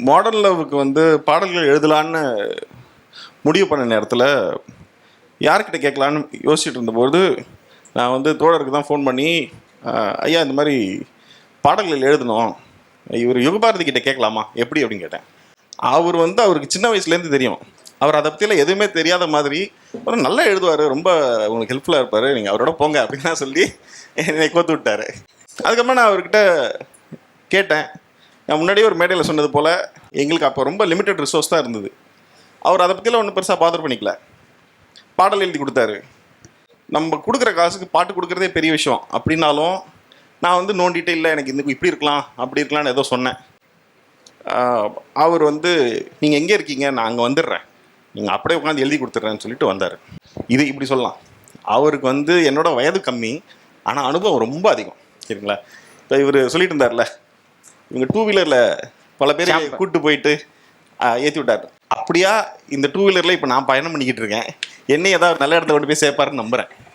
Modern லவ்வுக்கு வந்து பாடல்கள் எழுதலான்னு முடிவு பண்ண நேரத்தில் யார்கிட்ட கேட்கலான்னு யோசிச்சுட்டு இருந்தபோது நான் வந்து தோழருக்கு தான் ஃபோன் பண்ணி ஐயா இந்த மாதிரி பாடல்கள் எழுதணும், இவர் யுகபாரதி கிட்ட கேட்கலாமா எப்படி அப்படின்னு கேட்டேன். அவர் வந்து அவருக்கு சின்ன வயசுலேருந்து தெரியும், அவர் அதை பற்றியில் எதுவுமே தெரியாத மாதிரி அவர் நல்லா எழுதுவார், ரொம்ப உங்களுக்கு ஹெல்ப்ஃபுல்லாக இருப்பார், நீங்கள் அவரோட போங்க அப்படின்னு சொல்லி என்னை கோத்து விட்டார். அதுக்கப்புறம் நான் அவர்கிட்ட கேட்டேன். நான் முன்னாடியே ஒரு மேடையில் சொன்னது போல் எங்களுக்கு அப்போ ரொம்ப லிமிட்டட் ரிசோர்ஸ் தான் இருந்தது. அவர் அதை பற்றிலாம் ஒன்றும் பெருசாக பாதர் பண்ணிக்கல, பாடல் எழுதி கொடுத்தாரு. நம்ம கொடுக்குற காசுக்கு பாட்டு கொடுக்குறதே பெரிய விஷயம் அப்படின்னாலும் நான் வந்து நோண்டிகிட்டே இல்லை, எனக்கு இந்த இப்படி இருக்கலாம் அப்படி இருக்கலாம்னு ஏதோ சொன்னேன். அவர் வந்து நீங்கள் எங்கே இருக்கீங்க, நான் அங்கே வந்துடுறேன், நீங்கள் அப்படியே உட்காந்து எழுதி கொடுத்துட்றேன்னு சொல்லிட்டு வந்தார். இது இப்படி சொல்லலாம், அவருக்கு வந்து என்னோட வயது கம்மி, ஆனால் அனுபவம் ரொம்ப அதிகம். சரிங்களா? இப்போ இவர் சொல்லிட்டு இருந்தார்ல, இவங்க 2 வீலரில் பல பேர் கூப்பிட்டு போயிட்டு ஏற்றி விட்டார். அப்படியா இந்த 2 வீலரில் இப்போ நான் பயணம் பண்ணிக்கிட்டு இருக்கேன், என்னை ஏதாவது நல்ல இடத்துல கொண்டு போய் சேர்ப்பாருன்னு நம்புகிறேன்.